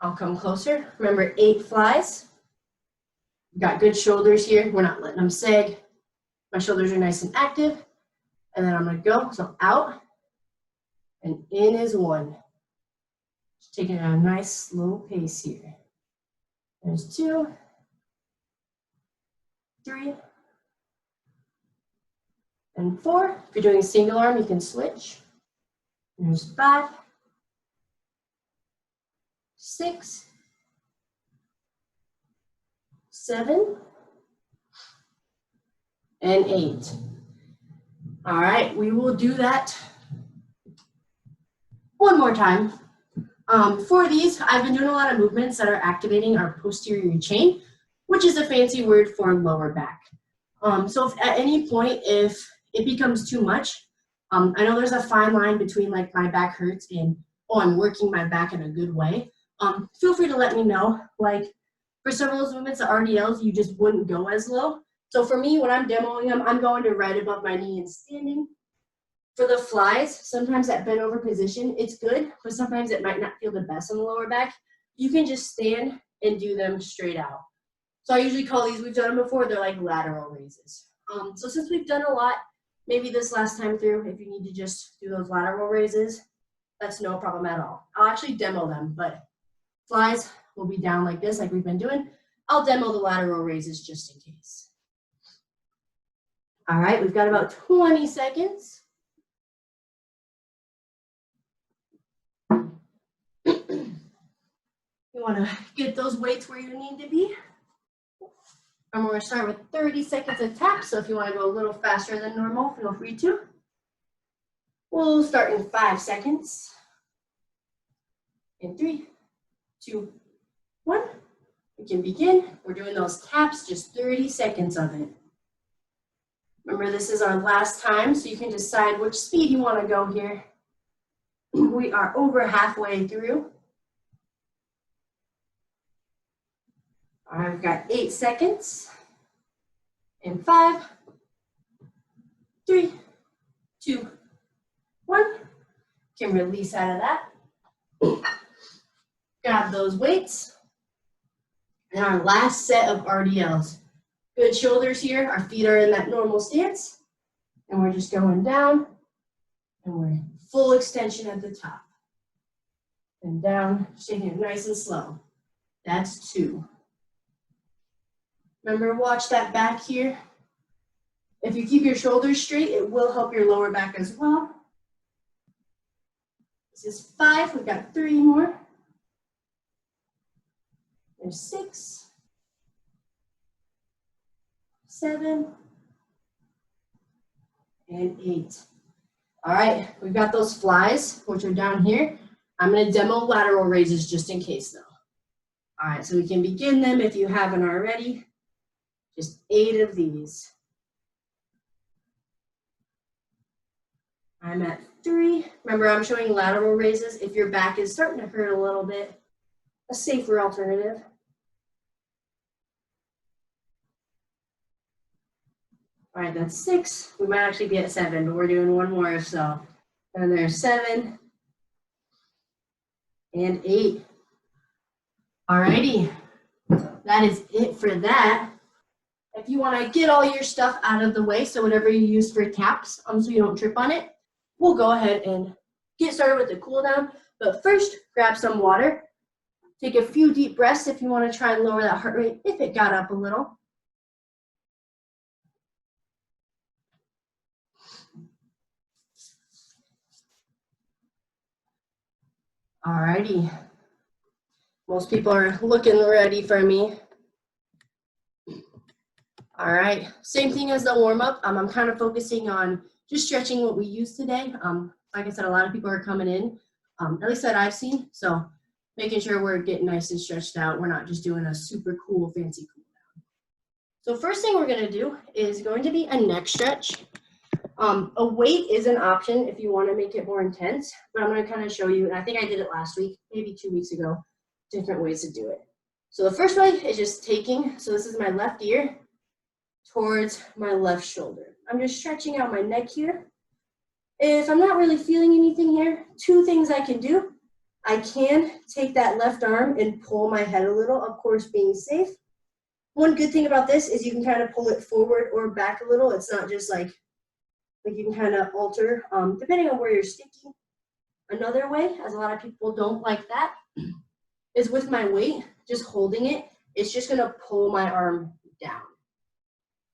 I'll come closer. Remember, 8 flies. We've got good shoulders here. We're not letting them sag. My shoulders are nice and active. And then I'm gonna go, so out, and in is 1. Just taking it at a nice slow pace here. There's 2, 3, and 4. If you're doing single arm, you can switch. There's 5, 6, 7, and 8. All right, we will do that one more time. For these, I've been doing a lot of movements that are activating our posterior chain, which is a fancy word for lower back. So if at any point, if it becomes too much, I know there's a fine line between like my back hurts and, oh, I'm working my back in a good way. Feel free to let me know. Like for some of those movements, the RDLs, you just wouldn't go as low. So for me, when I'm demoing them, I'm going to right above my knee and standing. For the flies, sometimes that bent over position, it's good, but sometimes it might not feel the best on the lower back. You can just stand and do them straight out. So I usually call these, we've done them before, they're like lateral raises. So since we've done a lot, maybe this last time through, if you need to just do those lateral raises, that's no problem at all. I'll actually demo them, but flies will be down like this, like we've been doing. I'll demo the lateral raises just in case. All right, we've got about 20 seconds. You want to get those weights where you need to be. And we're going to start with 30 seconds of tap, so if you want to go a little faster than normal, feel free to. We'll start in 5 seconds. In 3, 2, 1. We can begin. We're doing those taps, just 30 seconds of it. Remember, this is our last time, so you can decide which speed you want to go here. We are over halfway through. All right, we've got 8 seconds. And 5, 3, 2, 1. Can release out of that. Grab those weights. And our last set of RDLs. Good shoulders here. Our feet are in that normal stance. And we're just going down. And we're full extension at the top. And down, shaking it nice and slow. That's 2. Remember, watch that back here. If you keep your shoulders straight, it will help your lower back as well. This is 5. We've got 3 more. There's 6, 7, and 8. All right, we've got those flies, which are down here. I'm going to demo lateral raises just in case, though. All right, so we can begin them if you haven't already. Just 8 of these. I'm at 3. Remember, I'm showing lateral raises. If your back is starting to hurt a little bit, a safer alternative. All right, that's 6. We might actually be at 7, but we're doing one more if so. And there's 7 and 8. All righty, that is it for that. If you want to get all your stuff out of the way, so whatever you use for taps, so you don't trip on it, we'll go ahead and get started with the cool down. But first, grab some water. Take a few deep breaths if you want to try and lower that heart rate if it got up a little. Alrighty. Most people are looking ready for me. All right, same thing as the warm-up. I'm kind of focusing on just stretching what we used today. Like I said, a lot of people are coming in, at least that I've seen. So making sure we're getting nice and stretched out. We're not just doing a super cool, fancy cool down. So first thing we're gonna do is going to be a neck stretch. A weight is an option if you want to make it more intense, but I'm going to kind of show you, and I think I did it last week, maybe 2 weeks ago, different ways to do it. So the first way is just taking, so this is my left ear towards my left shoulder. I'm just stretching out my neck here. If I'm not really feeling anything here, 2 things I can do. I can take that left arm and pull my head a little, of course being safe. One good thing about this is you can kind of pull it forward or back a little. It's not just like you can kind of alter depending on where you're sticking. Another way, as a lot of people don't like that, is with my weight, just holding it, it's just gonna pull my arm down.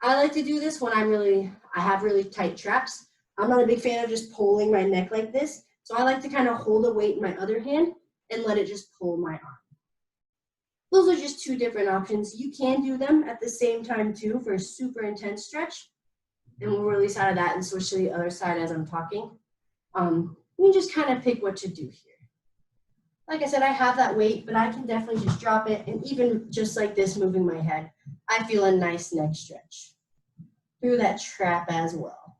I like to do this when I have really tight traps. I'm not a big fan of just pulling my neck like this, so I like to kind of hold a weight in my other hand and let it just pull my arm. Those are just 2 different options. You can do them at the same time too for a super intense stretch. And we'll release out of that and switch to the other side as I'm talking. You can just kind of pick what to do here. Like I said, I have that weight, but I can definitely just drop it. And even just like this, moving my head, I feel a nice neck stretch through that trap as well.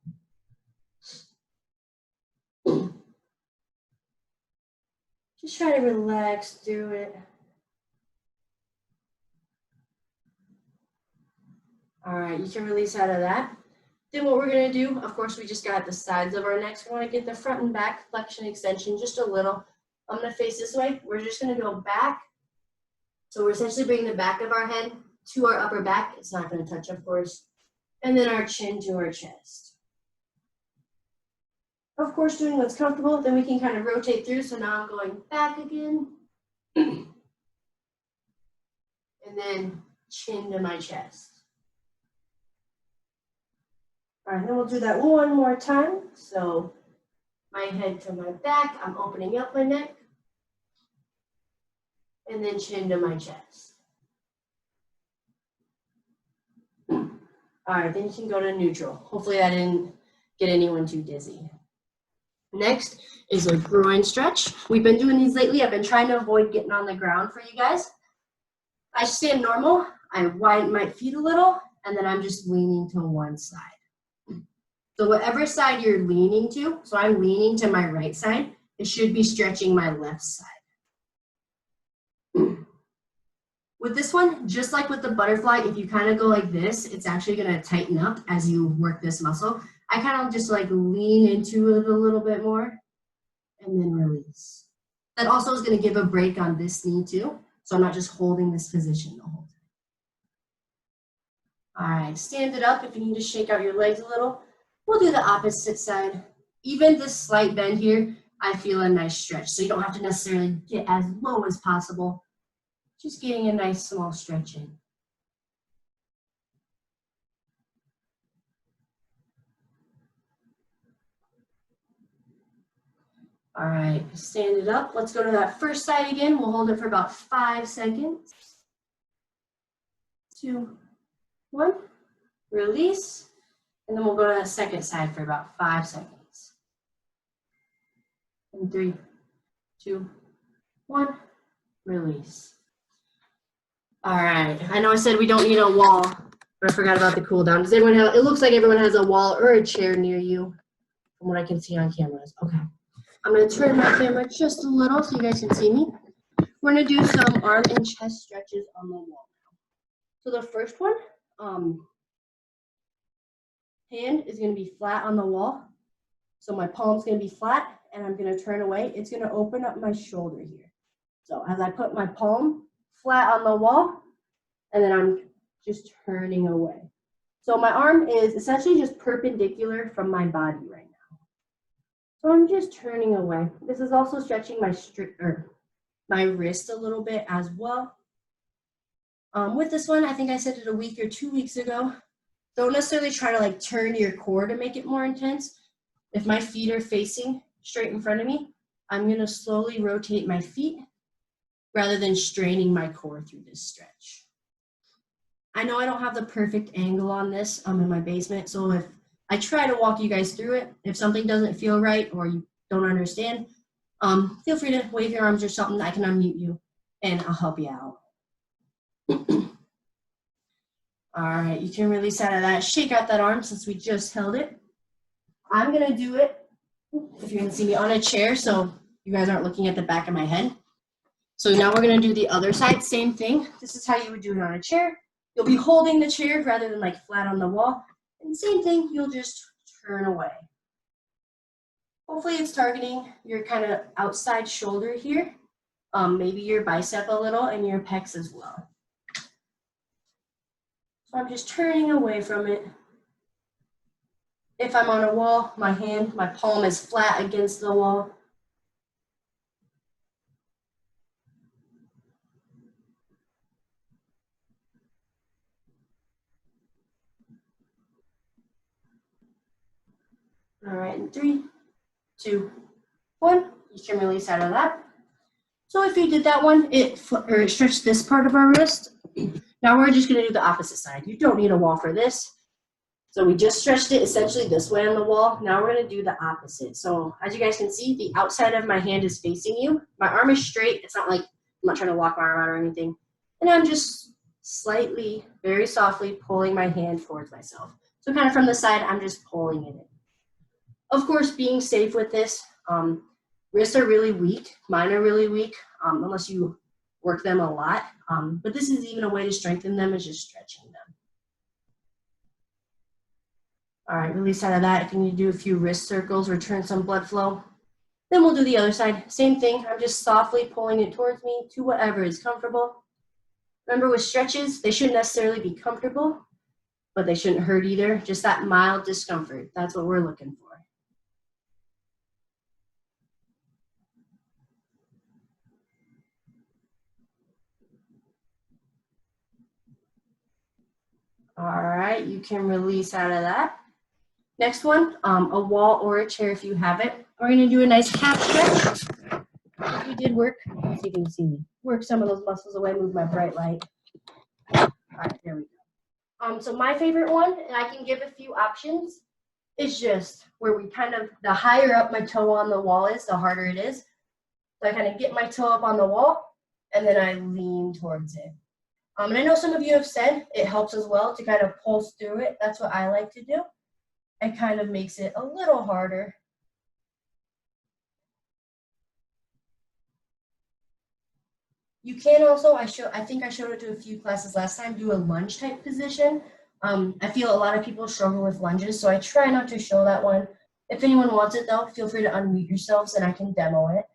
Just try to relax through it. All right, you can release out of that. Then what we're gonna do, of course, we just got the sides of our necks. We wanna get the front and back flexion extension just a little. I'm gonna face this way. We're just gonna go back. So we're essentially bringing the back of our head to our upper back. It's not gonna touch, of course. And then our chin to our chest. Of course, doing what's comfortable, then we can kind of rotate through. So now I'm going back again. And then chin to my chest. All right, then we'll do that one more time. So my head to my back, I'm opening up my neck. And then chin to my chest. All right, then you can go to neutral. Hopefully that didn't get anyone too dizzy. Next is a groin stretch. We've been doing these lately. I've been trying to avoid getting on the ground for you guys. I stand normal, I widen my feet a little, and then I'm just leaning to one side. So whatever side you're leaning to, so I'm leaning to my right side, it should be stretching my left side. With this one, just like with the butterfly, if you kind of go like this, it's actually going to tighten up as you work this muscle. I kind of just like lean into it a little bit more and then release. That also is going to give a break on this knee too, so I'm not just holding this position the whole time. All right, stand it up if you need to shake out your legs a little. We'll do the opposite side. Even this slight bend here, I feel a nice stretch, so you don't have to necessarily get as low as possible. Just getting a nice small stretch in. All right, stand it up. Let's go to that first side again. We'll hold it for about 5 seconds. 2, 1, release. And then we'll go to the second side for about 5 seconds. And 3, 2, 1, release. All right, I know I said we don't need a wall, but I forgot about the cool down. Does everyone have, it looks like everyone has a wall or a chair near you from what I can see on cameras. Okay, I'm gonna turn my camera just a little so you guys can see me. We're gonna do some arm and chest stretches on the wall now. So the first one, hand is gonna be flat on the wall. So my palm's gonna be flat and I'm gonna turn away. It's gonna open up my shoulder here. So as I put my palm flat on the wall, and then I'm just turning away. So my arm is essentially just perpendicular from my body right now. So I'm just turning away. This is also stretching my wrist a little bit as well. With this one, I think I said it a week or 2 weeks ago. Don't necessarily try to like turn your core to make it more intense. If my feet are facing straight in front of me, I'm gonna slowly rotate my feet rather than straining my core through this stretch. I know I don't have the perfect angle on this. I'm in my basement, so if I try to walk you guys through it, if something doesn't feel right or you don't understand, feel free to wave your arms or something. I can unmute you and I'll help you out. All right, you can release out of that. Shake out that arm since we just held it. I'm gonna do it, if you're gonna see me on a chair, so you guys aren't looking at the back of my head. So now we're gonna do the other side, same thing. This is how you would do it on a chair. You'll be holding the chair rather than like flat on the wall. And same thing, you'll just turn away. Hopefully it's targeting your kind of outside shoulder here. Maybe your bicep a little and your pecs as well. So I'm just turning away from it. If I'm on a wall, my palm is flat against the wall. All right, in 3, 2, 1, you can release out of that. So if you did that one, it stretched this part of our wrist. Now we're just gonna do the opposite side. You don't need a wall for this. So we just stretched it essentially this way on the wall. Now we're gonna do the opposite. So as you guys can see, the outside of my hand is facing you. My arm is straight. It's not like I'm not trying to lock my arm out or anything. And I'm just slightly, very softly pulling my hand towards myself. So kind of from the side, I'm just pulling it in. Of course, being safe with this, wrists are really weak. Mine are really weak, unless you work them a lot. But this is even a way to strengthen them, is just stretching them. All right, release out of that. If you need to do a few wrist circles or turn some blood flow, then we'll do the other side. Same thing, I'm just softly pulling it towards me to whatever is comfortable. Remember with stretches, they shouldn't necessarily be comfortable, but they shouldn't hurt either. Just that mild discomfort, that's what we're looking for. All right, you can release out of that. Next one, a wall or a chair if you have it. We're gonna do a nice calf stretch. We did work, let's see if you can see me, work some of those muscles away, move my bright light. All right, there we go. So my favorite one, and I can give a few options, is just where we kind of, the higher up my toe on the wall is, the harder it is. So I kind of get my toe up on the wall, and then I lean towards it. And I know some of you have said it helps as well to kind of pulse through it. That's what I like to do. It kind of makes it a little harder. You can also, I think I showed it to a few classes last time, do a lunge type position. I feel a lot of people struggle with lunges, so I try not to show that one. If anyone wants it though, feel free to unmute yourselves and I can demo it.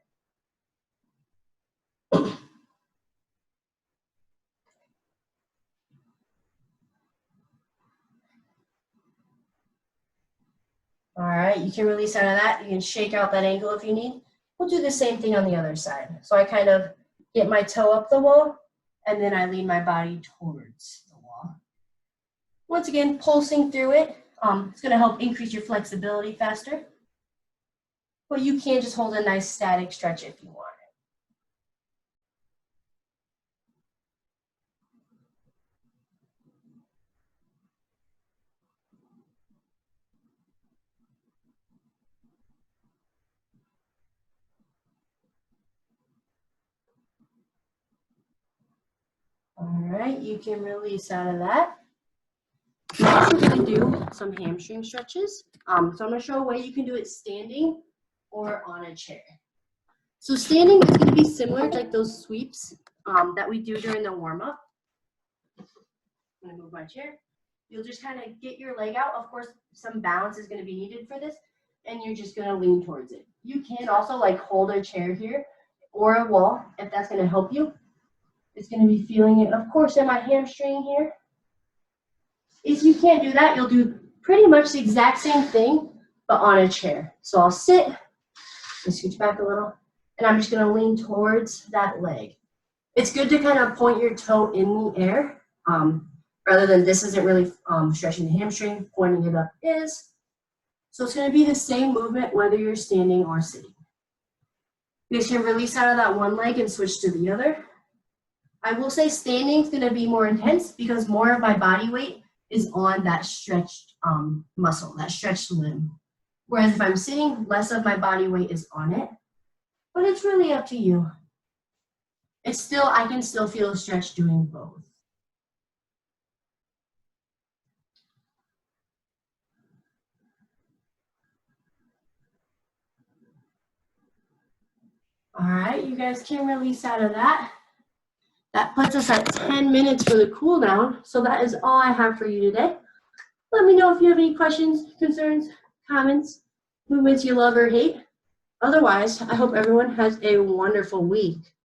All right, you can release out of that. You can shake out that ankle if you need. We'll do the same thing on the other side. So I kind of get my toe up the wall and then I lean my body towards the wall. Once again, pulsing through it. It's going to help increase your flexibility faster. But you can just hold a nice static stretch if you want. All right, you can release out of that. Next, we're going to do some hamstring stretches. So I'm going to show a way you can do it standing or on a chair. So standing is going to be similar to like those sweeps that we do during the warm-up. I'm going to move my chair. You'll just kind of get your leg out. Of course, some balance is going to be needed for this, and you're just going to lean towards it. You can also like hold a chair here or a wall if that's going to help you. It's going to be feeling it, of course, in my hamstring here. If you can't do that, you'll do pretty much the exact same thing, but on a chair. So I'll sit, and scooch back a little, and I'm just going to lean towards that leg. It's good to kind of point your toe in the air, rather than this isn't really stretching the hamstring, pointing it up is. So it's going to be the same movement whether you're standing or sitting. You guys can release out of that one leg and switch to the other. I will say standing is going to be more intense because more of my body weight is on that stretched muscle, that stretched limb. Whereas if I'm sitting, less of my body weight is on it. But it's really up to you. It's still, I can still feel a stretch doing both. All right, you guys can release out of that. That puts us at 10 minutes for the cool down. So that is all I have for you today. Let me know if you have any questions, concerns, comments, movements you love or hate. Otherwise, I hope everyone has a wonderful week.